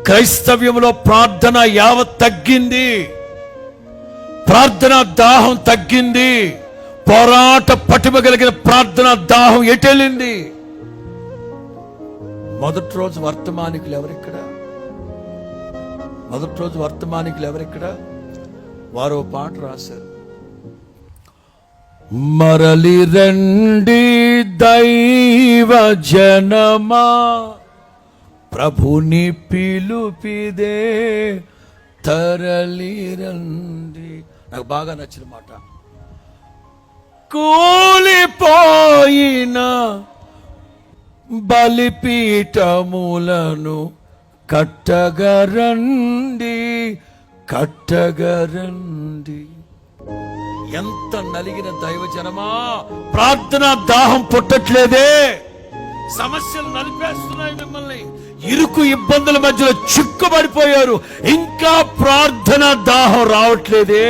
క్రైస్తవ్యంలో ప్రార్థన యావత్ తగ్గింది, ప్రార్థనా దాహం తగ్గింది, పోరాట పటిమ కలిగిన ప్రార్థనా దాహం ఎటెళ్ళింది. మొదటి రోజు వర్తమానికులు ఎవరిక్కడ? మొదటి రోజు వర్తమానికులు ఎవరిక్కడ? వారో పాట రాశారు, మరలి రండి దైవ జనమా, ప్రభుని పిలుపిదే తరలి రండి. నాకు బాగా నచ్చిన మాట, కూలిపోయిన బలిపీఠములను కట్టగరండి, కట్టగరండి. ఎంత నలిగిన దైవజనమా, ప్రార్థనా దాహం పుట్టట్లేదే. సమస్యలు నలిపేస్తున్నాయి మిమ్మల్ని, ఇరుకు ఇబ్బందుల మధ్యలో చిక్కుబడిపోయారు, ఇంకా ప్రార్థనా దాహం రావట్లేదే.